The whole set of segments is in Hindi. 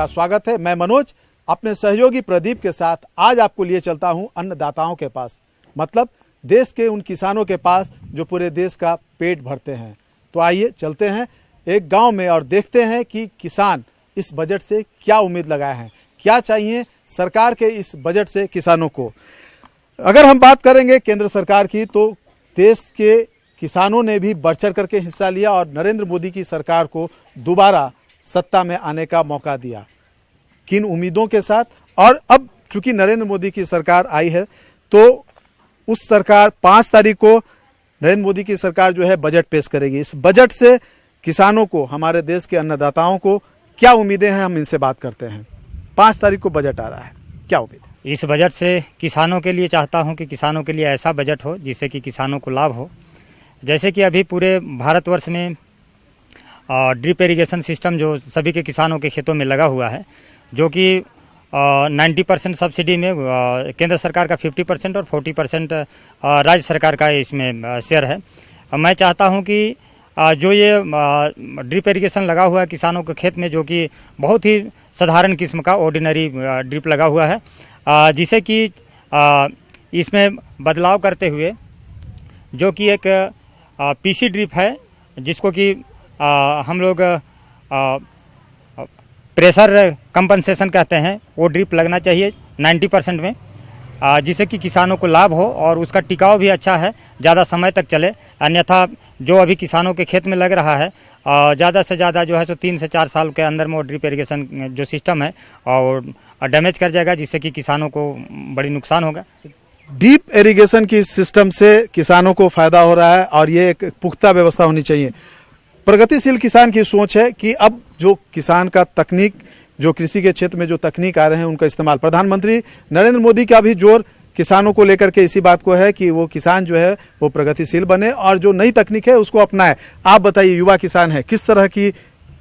आपका स्वागत है। मैं मनोज अपने सहयोगी प्रदीप के साथ आज आपको लिए चलता हूं अन्नदाताओं के पास, मतलब देश के उन किसानों के पास जो पूरे देश का पेट भरते हैं। तो आइए चलते हैं एक गांव में और देखते हैं कि किसान इस बजट से क्या उम्मीद लगाए हैं, क्या चाहिए सरकार के इस बजट से किसानों को। अगर हम बात करेंगे केंद्र सरकार की, तो देश के किसानों ने भी बढ़ चढ़ करके हिस्सा लिया और नरेंद्र मोदी की सरकार को दोबारा सत्ता में आने का मौका दिया। किन उम्मीदों के साथ? और अब चूंकि नरेंद्र मोदी की सरकार आई है, तो उस सरकार 5 तारीख को नरेंद्र मोदी की सरकार जो है बजट पेश करेगी। इस बजट से किसानों को, हमारे देश के अन्नदाताओं को क्या उम्मीदें हैं, हम इनसे बात करते हैं। 5 तारीख को बजट आ रहा है, क्या उम्मीद है? इस बजट से किसानों के लिए चाहता हूं कि किसानों के लिए ऐसा बजट हो जिससे कि किसानों को लाभ हो। जैसे कि अभी पूरे भारतवर्ष में ड्रिप इरिगेशन सिस्टम जो सभी के किसानों के खेतों में लगा हुआ है, जो कि 90% सब्सिडी में केंद्र सरकार का 50% और 40% राज्य सरकार का इसमें शेयर है। मैं चाहता हूं कि जो ये ड्रिप इरिगेशन लगा हुआ है किसानों के खेत में, जो कि बहुत ही साधारण किस्म का ऑर्डिनरी ड्रिप लगा हुआ है, जिसे कि इसमें बदलाव करते हुए जो कि एक पीसी ड्रिप है, जिसको कि हम लोग प्रेशर कंपनसेशन कहते हैं, वो ड्रिप लगना चाहिए 90% में, जिससे कि किसानों को लाभ हो और उसका टिकाव भी अच्छा है, ज़्यादा समय तक चले। अन्यथा जो अभी किसानों के खेत में लग रहा है, ज़्यादा से ज़्यादा जो है सो 3 से 4 साल के अंदर में वो ड्रिप इरिगेशन जो सिस्टम है और डैमेज कर जाएगा, जिससे कि किसानों को बड़ी नुकसान होगा। ड्रिप इरिगेशन की सिस्टम से किसानों को फायदा हो रहा है और ये एक पुख्ता व्यवस्था होनी चाहिए। प्रगतिशील किसान की सोच है कि अब जो किसान का तकनीक, जो कृषि के क्षेत्र में जो तकनीक आ रहे हैं, उनका इस्तेमाल। प्रधानमंत्री नरेंद्र मोदी का भी जोर किसानों को लेकर के इसी बात को है कि वो किसान जो है वो प्रगतिशील बने और जो नई तकनीक है उसको अपनाए। आप बताइए, युवा किसान है, किस तरह की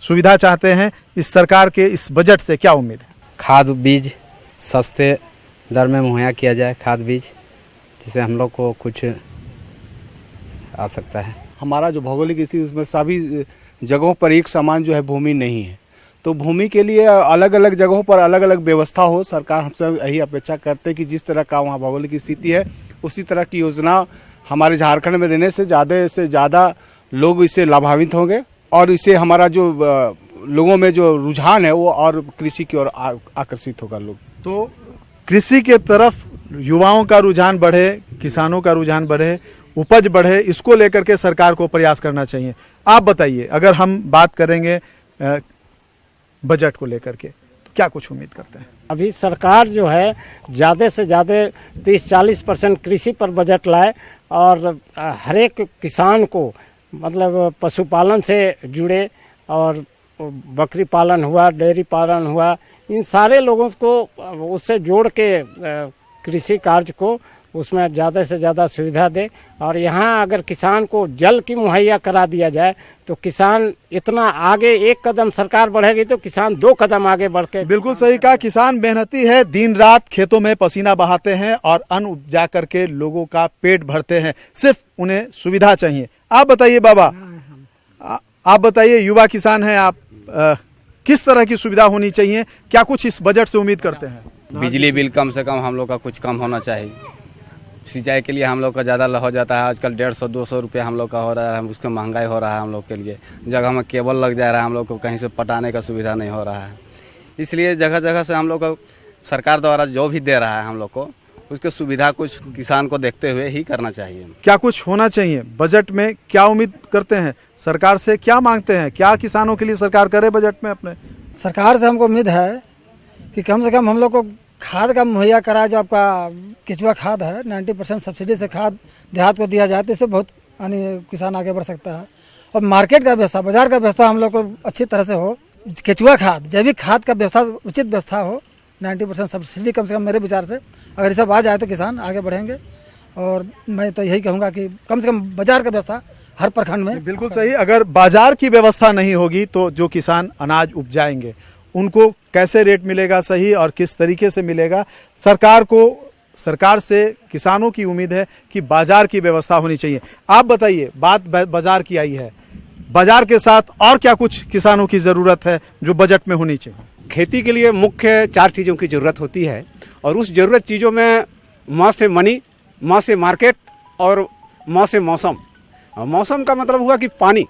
सुविधा चाहते हैं? इस सरकार के इस बजट से क्या उम्मीद है? खाद बीज सस्ते दर में मुहैया किया जाए, खाद बीज, जिससे हम लोग को कुछ आ सकता है। हमारा जो भौगोलिक स्थिति, उसमें सभी जगहों पर एक समान जो है भूमि नहीं है, तो भूमि के लिए अलग अलग जगहों पर अलग अलग व्यवस्था हो। सरकार हमसे यही अपेक्षा करते हैं कि जिस तरह का वहाँ भौगोलिक स्थिति है, उसी तरह की योजना हमारे झारखंड में देने से ज़्यादा लोग इससे लाभान्वित होंगे और इससे हमारा जो लोगों में जो रुझान है वो और कृषि की ओर आकर्षित होगा लोग। तो कृषि के तरफ युवाओं का रुझान बढ़े, किसानों का रुझान बढ़े, उपज बढ़े, इसको लेकर के सरकार को प्रयास करना चाहिए। आप बताइए, अगर हम बात करेंगे बजट को लेकर के, तो क्या कुछ उम्मीद करते हैं? अभी सरकार जो है ज़्यादा से ज़्यादा 30-40% कृषि पर बजट लाए और हर एक किसान को, मतलब पशुपालन से जुड़े और बकरी पालन हुआ, डेयरी पालन हुआ, इन सारे लोगों को उससे जोड़ के कृषि कार्य को उसमें ज़्यादा से ज़्यादा सुविधा दे। और यहाँ अगर किसान को जल की मुहैया करा दिया जाए तो किसान इतना आगे, एक कदम सरकार बढ़ेगी तो किसान 2 कदम आगे बढ़ के। बिल्कुल सही कहा। किसान मेहनती है, दिन रात खेतों में पसीना बहाते हैं और अन्न उपजा करके लोगों का पेट भरते हैं, सिर्फ उन्हें सुविधा चाहिए। आप बताइए बाबा, आप बताइए, युवा किसान हैं आप, किस तरह की सुविधा होनी चाहिए, क्या कुछ इस बजट से उम्मीद करते हैं? बिजली बिल कम से कम हम लोग का कुछ कम होना चाहिए। सिंचाई के लिए हम लोग का ज़्यादा हो जाता है, आजकल 150-200 रुपये हम लोग का हो रहा है, उसका महंगाई हो रहा है हम लोग के लिए। जगह में केबल लग जा रहा है, हम लोग को कहीं से पटाने का सुविधा नहीं हो रहा है। इसलिए जगह जगह से हम लोग को सरकार द्वारा जो भी दे रहा है हम लोग को, उसकी सुविधा कुछ किसान को देखते हुए ही करना चाहिए। क्या कुछ होना चाहिए बजट में? क्या उम्मीद करते हैं सरकार से, क्या मांगते हैं, क्या किसानों के लिए सरकार करे बजट में? अपने सरकार से हमको उम्मीद है कि कम से कम हम लोग को खाद का मुहैया कराया, जो आपका केचुआ खाद है, 90% सब्सिडी से खाद देहात को दिया जाए, तो इससे बहुत किसान आगे बढ़ सकता है। और मार्केट का व्यवस्था, बाजार का व्यवस्था हम लोग को अच्छी तरह से हो। केचुआ खाद, जैविक खाद का व्यवस्था, उचित व्यवस्था हो, 90% सब्सिडी कम से कम मेरे विचार से अगर ये सब आ जाए तो किसान आगे बढ़ेंगे। और मैं तो यही कहूँगा कि कम से कम बाजार का व्यवस्था हर प्रखंड में। बिल्कुल सही। अगर बाजार की व्यवस्था नहीं होगी तो जो किसान अनाज उपजाएंगे उनको कैसे रेट मिलेगा सही और किस तरीके से मिलेगा? सरकार से किसानों की उम्मीद है कि बाजार की व्यवस्था होनी चाहिए। आप बताइए, बात बाजार की आई है, बाजार के साथ और क्या कुछ किसानों की जरूरत है जो बजट में होनी चाहिए? खेती के लिए मुख्य 4 चीज़ों की ज़रूरत होती है, और उस ज़रूरत चीज़ों में म से मनी, म से मार्केट और म से मौसम। मौसम का मतलब हुआ कि पानी,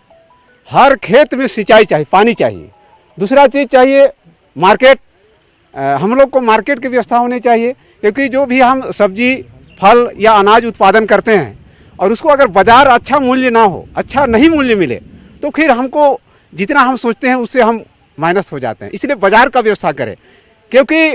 हर खेत में सिंचाई चाहिए, पानी चाहिए। दूसरा चीज़ चाहिए मार्केट, हम लोग को मार्केट की व्यवस्था होनी चाहिए, क्योंकि जो भी हम सब्जी, फल या अनाज उत्पादन करते हैं और उसको अगर बाजार अच्छा मूल्य ना हो, अच्छा नहीं मूल्य मिले, तो फिर हमको जितना हम सोचते हैं उससे हम माइनस हो जाते हैं। इसलिए बाजार का व्यवस्था करें, क्योंकि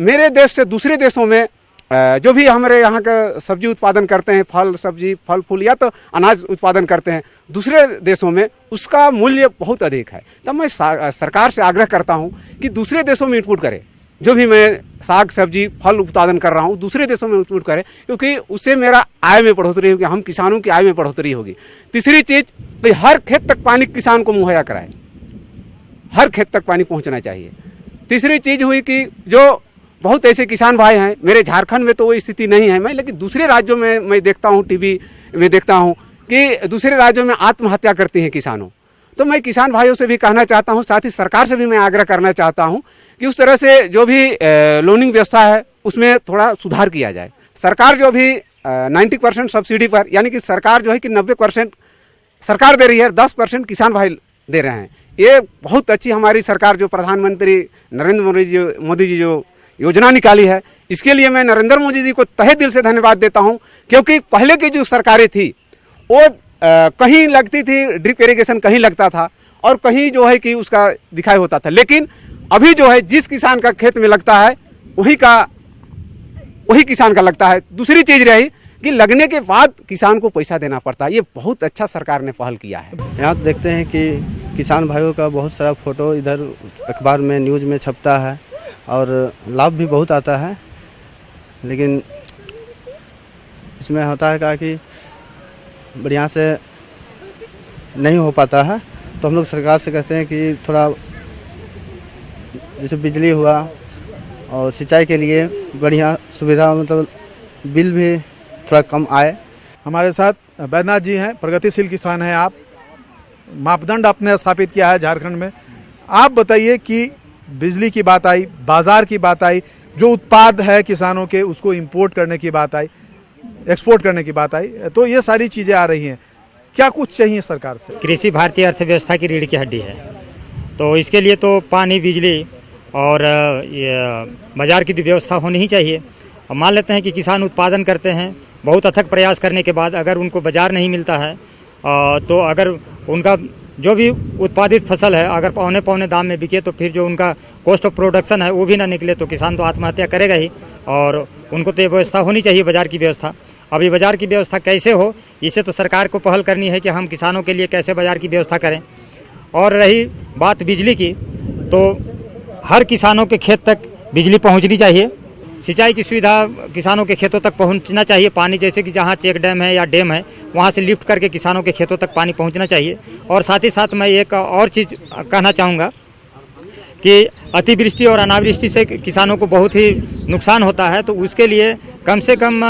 मेरे देश से दूसरे देशों में जो भी हमारे यहाँ का सब्जी उत्पादन करते हैं, फल सब्जी, फल फूल या तो अनाज उत्पादन करते हैं, दूसरे देशों में उसका मूल्य बहुत अधिक है। तब मैं सरकार से आग्रह करता हूँ कि दूसरे देशों में इंपोर्ट करें। जो भी मैं साग सब्जी फल उत्पादन कर रहा हूँ, दूसरे देशों में इंपोर्ट करें, क्योंकि उससे मेरा आय में बढ़ोतरी होगी, हम किसानों की आय में बढ़ोतरी होगी। तीसरी चीज़, भाई हर खेत तक पानी किसान को मुहैया कराए, हर खेत तक पानी पहुँचना चाहिए। तीसरी चीज़ हुई कि जो बहुत ऐसे किसान भाई हैं, मेरे झारखंड में तो वो स्थिति नहीं है, मैं लेकिन दूसरे राज्यों में मैं देखता हूँ, टीवी में देखता हूँ कि दूसरे राज्यों में आत्महत्या करती हैं किसानों। तो मैं किसान भाइयों से भी कहना चाहता हूँ, साथ ही सरकार से भी मैं आग्रह करना चाहता हूँ कि उस तरह से जो भी लोनिंग व्यवस्था है उसमें थोड़ा सुधार किया जाए। सरकार जो भी 90% सब्सिडी पर, यानी कि सरकार जो है कि 90% सरकार दे रही है, 10% किसान भाई दे रहे हैं। ये बहुत अच्छी हमारी सरकार जो प्रधानमंत्री नरेंद्र मोदी जी जो योजना निकाली है, इसके लिए मैं नरेंद्र मोदी जी को तहे दिल से धन्यवाद देता हूं, क्योंकि पहले की जो सरकारें थी वो कहीं लगती थी ड्रिप इरिगेशन, कहीं लगता था और कहीं जो है कि उसका दिखाई होता था, लेकिन अभी जो है जिस किसान का खेत में लगता है वही किसान का लगता है। दूसरी चीज रही कि लगने के बाद किसान को पैसा देना पड़ता है। ये बहुत अच्छा सरकार ने पहल किया है। यहाँ देखते हैं कि किसान भाइयों का बहुत सारा फोटो इधर अखबार में न्यूज़ में छपता है और लाभ भी बहुत आता है, लेकिन इसमें होता है क्या कि बढ़िया से नहीं हो पाता है। तो हम लोग सरकार से कहते हैं कि थोड़ा जैसे बिजली हुआ और सिंचाई के लिए बढ़िया सुविधा, मतलब बिल भी थोड़ा कम आए। हमारे साथ बैद्यनाथ जी हैं, प्रगतिशील किसान हैं आप, मापदंड आपने स्थापित किया है झारखंड में। आप बताइए कि बिजली की बात आई, बाजार की बात आई, जो उत्पाद है किसानों के उसको इंपोर्ट करने की बात आई, एक्सपोर्ट करने की बात आई, तो ये सारी चीज़ें आ रही हैं। क्या कुछ चाहिए सरकार से? कृषि भारतीय अर्थव्यवस्था की रीढ़ की हड्डी है, तो इसके लिए तो पानी, बिजली और बाजार की व्यवस्था होनी ही चाहिए। अब मान लेते हैं कि किसान उत्पादन करते हैं, बहुत अथक प्रयास करने के बाद अगर उनको बाजार नहीं मिलता है तो अगर उनका जो भी उत्पादित फसल है अगर पौने दाम में बिके तो फिर जो उनका कॉस्ट ऑफ प्रोडक्शन है वो भी ना निकले तो किसान तो आत्महत्या करेगा ही। और उनको तो ये व्यवस्था होनी चाहिए बाजार की व्यवस्था। अब ये बाजार की व्यवस्था कैसे हो, इसे तो सरकार को पहल करनी है कि हम किसानों के लिए कैसे बाजार की व्यवस्था करें। और रही बात बिजली की, तो हर किसानों के खेत तक बिजली पहुंचनी चाहिए। सिंचाई की सुविधा किसानों के खेतों तक पहुंचना चाहिए। पानी जैसे कि जहां चेक डैम है या डैम है वहां से लिफ्ट करके किसानों के खेतों तक पानी पहुंचना चाहिए। और साथ ही साथ मैं एक और चीज़ कहना चाहूँगा कि अतिवृष्टि और अनावृष्टि से किसानों को बहुत ही नुकसान होता है, तो उसके लिए कम से कम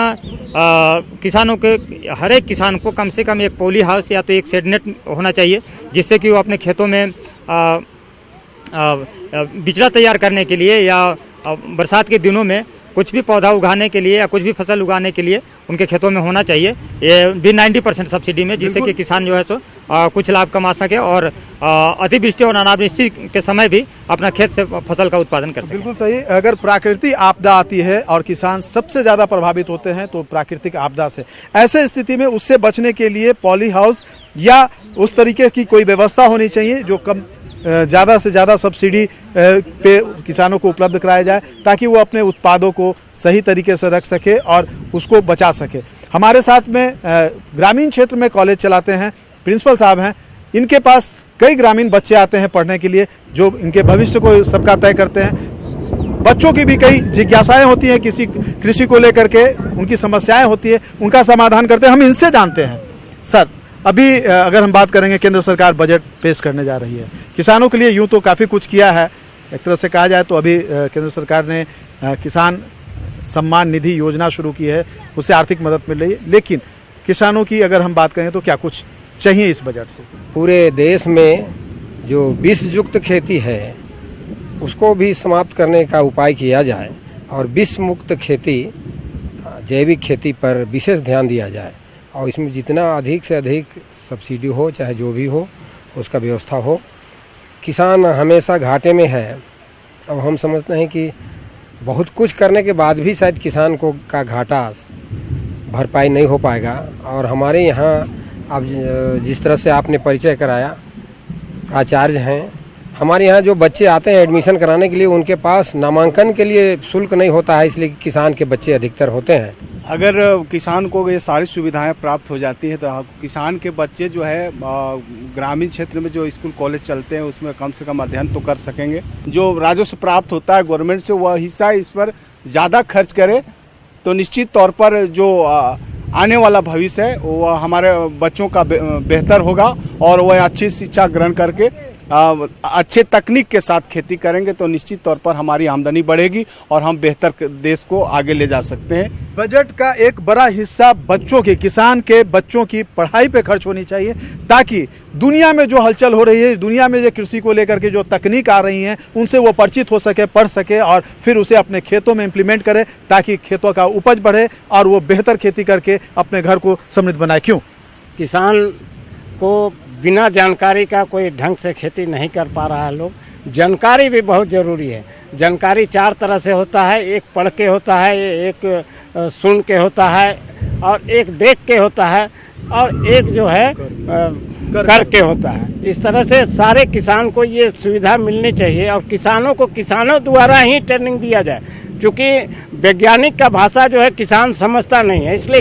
किसानों के हर एक किसान को कम से कम एक पॉली हाउस या तो एक शेड नेट होना चाहिए, जिससे कि वो अपने खेतों में बिचड़ा तैयार करने के लिए या बरसात के दिनों में कुछ भी पौधा उगाने के लिए या कुछ भी फसल उगाने के लिए उनके खेतों में होना चाहिए। ये भी 90% सब्सिडी में, जिससे कि किसान जो है तो कुछ लाभ कमा सके और अतिवृष्टि और अनावृष्टि के समय भी अपना खेत से फसल का उत्पादन कर सके। बिल्कुल सही। अगर प्राकृतिक आपदा आती है और किसान सबसे ज़्यादा प्रभावित होते हैं तो प्राकृतिक आपदा से, ऐसे स्थिति में उससे बचने के लिए पॉली हाउस या उस तरीके की कोई व्यवस्था होनी चाहिए जो कम ज़्यादा से ज़्यादा सब्सिडी पे किसानों को उपलब्ध कराया जाए, ताकि वो अपने उत्पादों को सही तरीके से रख सके और उसको बचा सके। हमारे साथ में ग्रामीण क्षेत्र में कॉलेज चलाते हैं प्रिंसिपल साहब हैं। इनके पास कई ग्रामीण बच्चे आते हैं पढ़ने के लिए, जो इनके भविष्य को सबका तय करते हैं। बच्चों की भी कई जिज्ञासाएं होती हैं किसी कृषि को लेकर के, उनकी समस्याएं होती है, उनका समाधान करते हैं। हम इनसे जानते हैं। सर, अभी अगर हम बात करेंगे, केंद्र सरकार बजट पेश करने जा रही है किसानों के लिए। यूं तो काफ़ी कुछ किया है, एक तरह से कहा जाए तो अभी केंद्र सरकार ने किसान सम्मान निधि योजना शुरू की है, उससे आर्थिक मदद मिल रही है। लेकिन किसानों की अगर हम बात करें तो क्या कुछ चाहिए इस बजट से? पूरे देश में जो विष युक्त खेती है उसको भी समाप्त करने का उपाय किया जाए और विष मुक्त खेती, जैविक खेती पर विशेष ध्यान दिया जाए और इसमें जितना अधिक से अधिक सब्सिडी हो, चाहे जो भी हो, उसका व्यवस्था हो। किसान हमेशा घाटे में है। अब हम समझते हैं कि बहुत कुछ करने के बाद भी शायद किसान को का घाटा भरपाई नहीं हो पाएगा। और हमारे यहाँ अब जिस तरह से आपने परिचय कराया, आचार्य हैं, हमारे यहाँ जो बच्चे आते हैं एडमिशन कराने के लिए, उनके पास नामांकन के लिए शुल्क नहीं होता है, इसलिए किसान के बच्चे अधिकतर होते हैं। अगर किसान को ये सारी सुविधाएं प्राप्त हो जाती है तो किसान के बच्चे जो है ग्रामीण क्षेत्र में जो स्कूल कॉलेज चलते हैं उसमें कम से कम अध्ययन तो कर सकेंगे। जो राजस्व प्राप्त होता है गवर्नमेंट से, वह हिस्सा इस पर ज़्यादा खर्च करे तो निश्चित तौर पर जो आने वाला भविष्य है वह हमारे बच्चों का बेहतर होगा और वह अच्छी शिक्षा ग्रहण करके अच्छे तकनीक के साथ खेती करेंगे तो निश्चित तौर पर हमारी आमदनी बढ़ेगी और हम बेहतर देश को आगे ले जा सकते हैं। बजट का एक बड़ा हिस्सा बच्चों के, किसान के बच्चों की पढ़ाई पे खर्च होनी चाहिए, ताकि दुनिया में जो हलचल हो रही है, दुनिया में जो कृषि को लेकर के जो तकनीक आ रही हैं, उनसे वो परिचित हो सके, पढ़ सके और फिर उसे अपने खेतों में इम्प्लीमेंट करे, ताकि खेतों का उपज बढ़े और वो बेहतर खेती करके अपने घर को समृद्ध बनाए। क्यों? किसान को बिना जानकारी का कोई ढंग से खेती नहीं कर पा रहा है। लोग जानकारी भी बहुत ज़रूरी है। जानकारी 4 तरह से होता है, एक पढ़ के होता है, एक सुन के होता है और एक देख के होता है और एक जो है करके होता है। इस तरह से सारे किसान को ये सुविधा मिलनी चाहिए और किसानों को किसानों द्वारा ही ट्रेनिंग दिया जाए, क्योंकि वैज्ञानिक का भाषा जो है किसान समझता नहीं है, इसलिए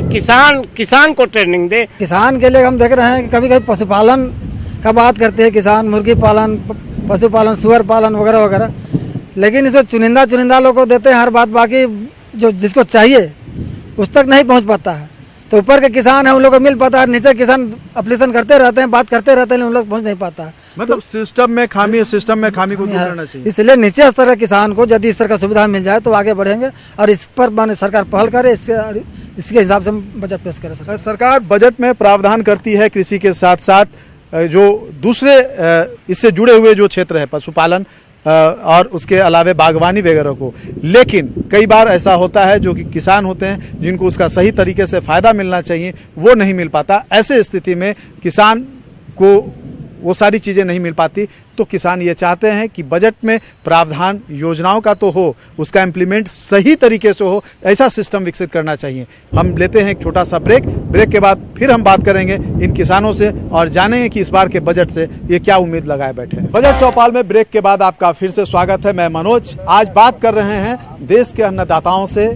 किसान को ट्रेनिंग दे। किसान के लिए हम देख रहे हैं कि कभी कभी पशुपालन का बात करते हैं किसान, मुर्गी पालन, पशुपालन, सुअर पालन वगैरह वगैरह, लेकिन इसे चुनिंदा लोग को देते हैं हर बात, बाकी जो जिसको चाहिए उस तक नहीं पहुंच पाता है। तो ऊपर के किसान है उन लोगों को मिल पाता है, नीचे किसान एप्लीकेशन करते रहते हैं, बात करते रहते हैं, लेकिन उन लोग पहुंच नहीं पाता है। मतलब सिस्टम में खामी है, सिस्टम में खामी को दूर करना चाहिए। इसलिए नीचे स्तर के किसान को यदि इस तरह का सुविधा मिल जाए तो आगे बढ़ेंगे और इस पर माने सरकार पहल करे, इसके हिसाब से हम बजट पेश करें। सरकार बजट में प्रावधान करती है कृषि के साथ साथ जो दूसरे इससे जुड़े हुए जो क्षेत्र है, पशुपालन और उसके अलावे बागवानी वगैरह को, लेकिन कई बार ऐसा होता है जो कि किसान होते हैं जिनको उसका सही तरीके से फ़ायदा मिलना चाहिए वो नहीं मिल पाता। ऐसे स्थिति में किसान को वो सारी चीज़ें नहीं मिल पाती, तो किसान ये चाहते हैं कि बजट में प्रावधान योजनाओं का तो हो, उसका इम्प्लीमेंट सही तरीके से हो, ऐसा सिस्टम विकसित करना चाहिए। हम लेते हैं एक छोटा सा ब्रेक के बाद फिर हम बात करेंगे इन किसानों से और जानेंगे कि इस बार के बजट से ये क्या उम्मीद लगाए बैठे हैं। बजट चौपाल में ब्रेक के बाद आपका फिर से स्वागत है। मैं मनोज। आज बात कर रहे हैं देश के अन्नदाताओं से,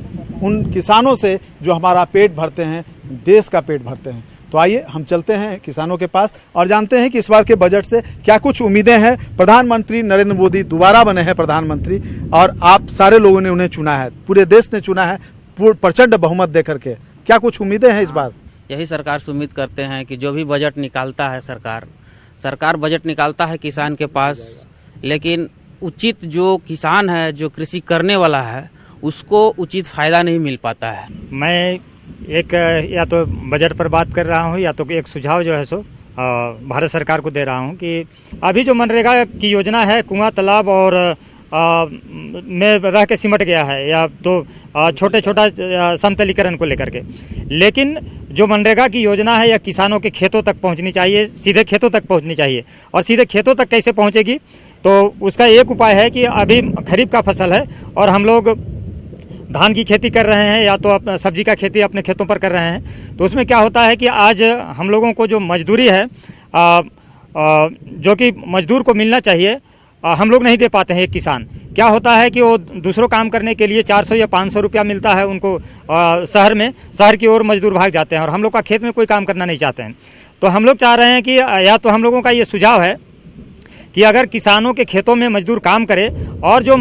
उन किसानों से जो हमारा पेट भरते हैं, देश का पेट भरते हैं। तो आइए हम चलते हैं किसानों के पास और जानते हैं कि इस बार के बजट से क्या कुछ उम्मीदें हैं। प्रधानमंत्री नरेंद्र मोदी दोबारा बने हैं प्रधानमंत्री और आप सारे लोगों ने उन्हें चुना है, पूरे देश ने चुना है प्रचंड बहुमत दे करके। क्या कुछ उम्मीदें हैं इस बार? यही सरकार से उम्मीद करते हैं कि जो भी बजट निकालता है सरकार बजट निकालता है किसान के पास, लेकिन उचित जो किसान है, जो कृषि करने वाला है, उसको उचित फायदा नहीं मिल पाता है। मैं एक या तो बजट पर बात कर रहा हूँ या तो एक सुझाव जो है सो भारत सरकार को दे रहा हूँ कि अभी जो मनरेगा की योजना है, कुआं तालाब और में रह के सिमट गया है, या तो छोटा समतलीकरण को लेकर के, लेकिन जो मनरेगा की योजना है या किसानों के खेतों तक पहुंचनी चाहिए, सीधे खेतों तक पहुंचनी चाहिए। और सीधे खेतों तक कैसे पहुंचेगी, तो उसका एक उपाय है कि अभी खरीफ का फसल है और हम लोग धान की खेती कर रहे हैं या तो सब्जी का खेती अपने खेतों पर कर रहे हैं, तो उसमें क्या होता है कि आज हम लोगों को जो मजदूरी है, जो कि मजदूर को मिलना चाहिए, हम लोग नहीं दे पाते हैं। एक किसान क्या होता है कि वो दूसरों काम करने के लिए 400 या 500 रुपया मिलता है उनको शहर की ओर मजदूर भाग जाते हैं और हम लोग का खेत में कोई काम करना नहीं चाहते हैं। तो हम लोग चाह रहे हैं कि या तो हम लोगों का ये सुझाव है कि अगर किसानों के खेतों में मजदूर काम करे और जो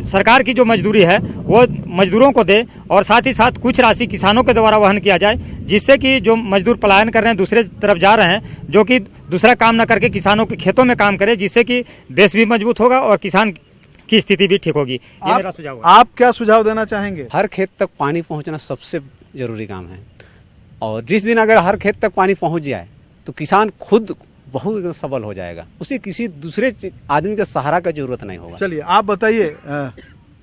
सरकार की जो मजदूरी है वो मजदूरों को दे और साथ ही साथ कुछ राशि किसानों के द्वारा वहन किया जाए, जिससे कि जो मजदूर पलायन कर रहे हैं, दूसरे तरफ जा रहे हैं, जो कि दूसरा काम न करके किसानों के खेतों में काम करे, जिससे कि देश भी मजबूत होगा और किसान की स्थिति भी ठीक होगी। ये मेरा सुझाव है। आप क्या सुझाव देना चाहेंगे? हर खेत तक पानी पहुंचना सबसे जरूरी काम है और जिस दिन अगर हर खेत तक पानी पहुंच जाए तो किसान खुद बहुत एकदम सबल हो जाएगा, उसे किसी दूसरे आदमी का सहारा का जरूरत नहीं होगा। चलिए आप बताइए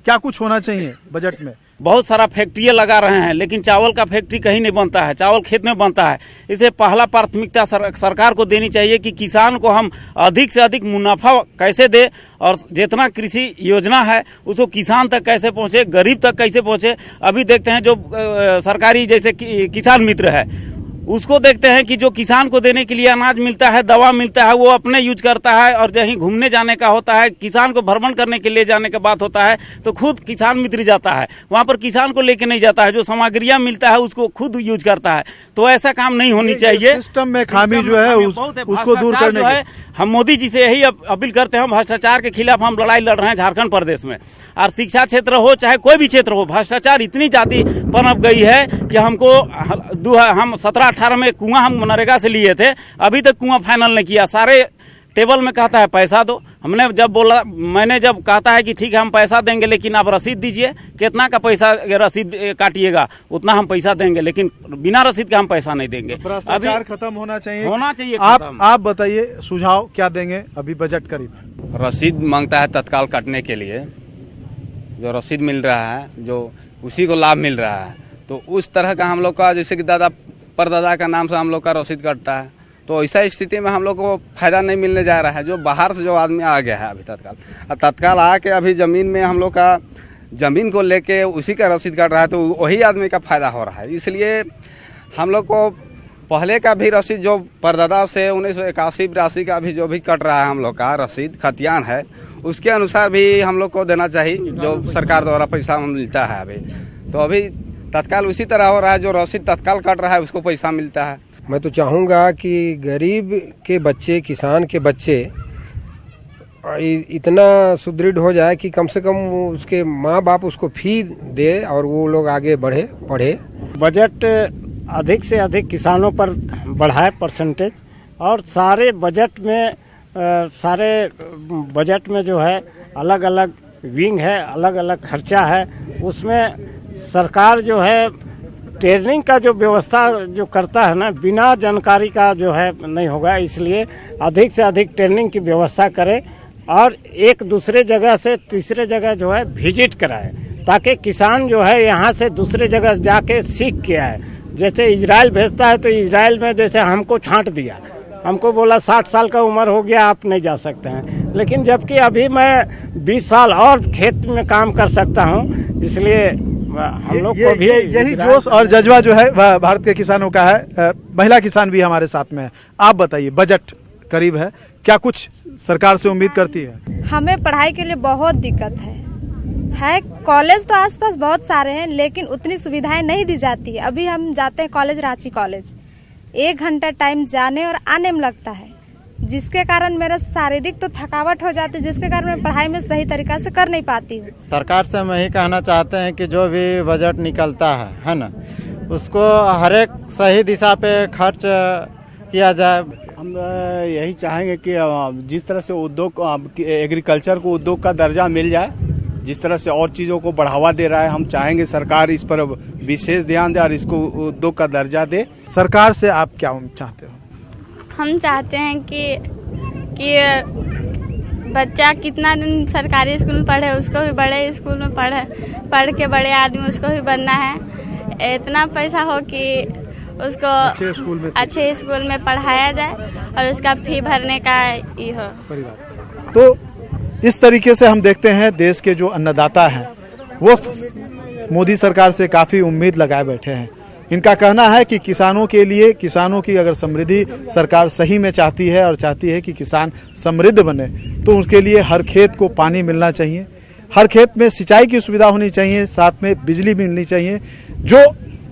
क्या कुछ होना चाहिए बजट में? बहुत सारा फैक्ट्रियाँ लगा रहे हैं, लेकिन चावल का फैक्ट्री कहीं नहीं बनता है, चावल खेत में बनता है। इसे पहला प्राथमिकता सरकार को देनी चाहिए कि किसान को हम अधिक से अधिक मुनाफा कैसे दे, और जितना कृषि योजना है उसको किसान तक कैसे पहुंचे, गरीब तक कैसे पहुंचे। अभी देखते हैं जो सरकारी जैसे किसान मित्र है, उसको देखते हैं कि जो किसान को देने के लिए अनाज मिलता है, दवा मिलता है, वो अपने यूज करता है, और कहीं घूमने जाने का होता है, किसान को भ्रमण करने के लिए जाने का बात होता है तो खुद किसान मित्र जाता है, वहाँ पर किसान को लेके नहीं जाता है, जो सामग्रियाँ मिलता है उसको खुद यूज करता है। तो ऐसा काम नहीं होनी चाहिए। सिस्टम में खामी जो है उसको दूर करने है। हम मोदी जी से यही अपील करते हैं, भ्रष्टाचार के खिलाफ हम लड़ाई लड़ रहे हैं झारखंड प्रदेश में। और शिक्षा क्षेत्र हो चाहे कोई भी क्षेत्र हो, भ्रष्टाचार इतनी ज्यादा पनप गई है कि हमको हम 17-18 में कुआं हम मनरेगा से लिए थे, अभी तक कुआं फाइनल नहीं किया। सारे टेबल में कहता है पैसा दो। हमने जब बोला, मैंने जब कहता है कि ठीक है हम पैसा देंगे, लेकिन आप रसीद दीजिए, कितना का पैसा रसीद काटिएगा उतना हम पैसा देंगे, लेकिन बिना रसीद के हम पैसा नहीं देंगे। भ्रष्टाचार खत्म होना चाहिए। खत्म। आप बताइए सुझाव क्या देंगे? अभी बजट करीब रसीद मांगता है तत्काल काटने के लिए, जो रसीद मिल रहा है जो उसी को लाभ मिल रहा है, तो उस तरह का हम लोग का, जैसे कि दादा परदादा का नाम से हम लोग का रसीद कटता है, तो ऐसा स्थिति में हम लोग को फायदा नहीं मिलने जा रहा है। जो बाहर से जो आदमी आ गया है अभी तत्काल आके अभी जमीन में हम लोग का जमीन को लेके उसी का रसीद कट रहा है, तो वही आदमी का फायदा हो रहा है। इसलिए हम लोग को पहले का भी रसीद जो परदादा से 1981-82 का भी जो भी कट रहा है हम लोग का रसीद खतियान है, उसके अनुसार भी हम लोग को देना चाहिए, जो सरकार द्वारा पैसा मिलता है अभी। तो अभी तत्काल उसी तरह हो रहा है, जो रसीद तत्काल कट रहा है उसको पैसा मिलता है। मैं तो चाहूँगा कि गरीब के बच्चे, किसान के बच्चे इतना सुदृढ़ हो जाए कि कम से कम उसके माँ बाप उसको फी दे और वो लोग आगे पढ़े। बजट अधिक से अधिक किसानों पर बढ़ाए परसेंटेज, और सारे बजट में जो है अलग अलग विंग है, अलग अलग खर्चा है, उसमें सरकार जो है ट्रेनिंग का जो व्यवस्था जो करता है ना, बिना जानकारी का जो है नहीं होगा। इसलिए अधिक से अधिक ट्रेनिंग की व्यवस्था करे और एक दूसरे जगह से तीसरे जगह जो है विजिट कराए, ताकि किसान जो है यहाँ से दूसरे जगह जाके सीख के आए। जैसे इजराइल भेजता है तो इजराइल में जैसे हमको छांट दिया, हमको बोला 60 साल का उम्र हो गया आप नहीं जा सकते हैं, लेकिन जबकि अभी मैं 20 साल और खेत में काम कर सकता हूँ। इसलिए हम लोग को भी यही जोश और जज्बा जो है वह भारत के किसानों का है। महिला किसान भी हमारे साथ में है। आप बताइए, बजट करीब है, क्या कुछ सरकार से उम्मीद करती है? हमें पढ़ाई के लिए बहुत दिक्कत है। कॉलेज तो आसपास बहुत सारे हैं, लेकिन उतनी सुविधाएं नहीं दी जाती है। अभी हम जाते हैं कॉलेज, रांची कॉलेज, 1 घंटा टाइम जाने और आने में लगता है, जिसके कारण मेरा शारीरिक तो थकावट हो जाती है, जिसके कारण मैं पढ़ाई में सही तरीका से कर नहीं पाती हूँ। सरकार से हम यही कहना चाहते हैं कि जो भी बजट निकलता है ना, उसको हर एक सही दिशा पे खर्च किया जाए। हम यही चाहेंगे कि जिस तरह से उद्योग, एग्रीकल्चर को उद्योग का दर्जा मिल जाए, जिस तरह से और चीज़ों को बढ़ावा दे रहा है, हम चाहेंगे सरकार इस पर विशेष ध्यान दे और इसको उद्योग का दर्जा दे। सरकार से आप क्या चाहते हो? हम चाहते हैं कि बच्चा कितना दिन सरकारी स्कूल में पढ़े, उसको भी बड़े स्कूल में पढ़ के बड़े आदमी उसको भी बनना है। इतना पैसा हो कि उसको अच्छे स्कूल में पढ़ाया जाए और उसका फी भरने का ये हो। तो इस तरीके से हम देखते हैं देश के जो अन्नदाता हैं वो मोदी सरकार से काफ़ी उम्मीद लगाए बैठे हैं। इनका कहना है कि किसानों के लिए, किसानों की अगर समृद्धि सरकार सही में चाहती है और चाहती है कि किसान समृद्ध बने, तो उसके लिए हर खेत को पानी मिलना चाहिए, हर खेत में सिंचाई की सुविधा होनी चाहिए, साथ में बिजली भी मिलनी चाहिए। जो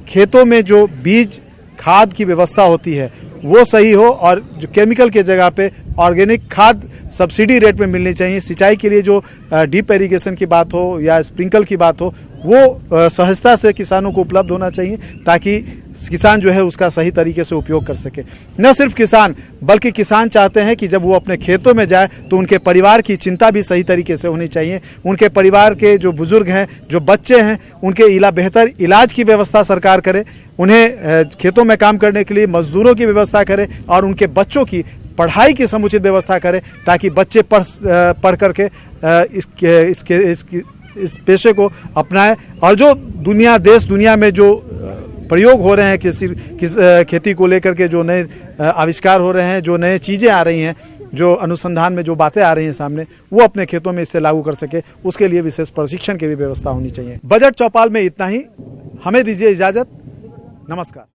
खेतों में जो बीज खाद की व्यवस्था होती है वो सही हो, और जो केमिकल के जगह पे ऑर्गेनिक खाद सब्सिडी रेट में मिलनी चाहिए। सिंचाई के लिए जो डीप इरिगेशन की बात हो या स्प्रिंकल की बात हो, वो सहजता से किसानों को उपलब्ध होना चाहिए, ताकि किसान जो है उसका सही तरीके से उपयोग कर सके। न सिर्फ किसान, बल्कि किसान चाहते हैं कि जब वो अपने खेतों में जाए तो उनके परिवार की चिंता भी सही तरीके से होनी चाहिए। उनके परिवार के जो बुजुर्ग हैं, जो बच्चे हैं, उनके बेहतर इलाज की व्यवस्था सरकार करे, उन्हें खेतों में काम करने के लिए मजदूरों की व्यवस्था करे और उनके बच्चों की पढ़ाई की समुचित व्यवस्था करें ताकि बच्चे पढ़ करके इस पेशे को अपनाएं और जो देश दुनिया में जो प्रयोग हो रहे हैं खेती को लेकर के, जो नए आविष्कार हो रहे हैं, जो नए चीज़ें आ रही हैं, जो अनुसंधान में जो बातें आ रही हैं सामने, वो अपने खेतों में इससे लागू कर सके, उसके लिए विशेष प्रशिक्षण की भी व्यवस्था होनी चाहिए। बजट चौपाल में इतना ही, हमें दीजिए इजाज़त, नमस्कार।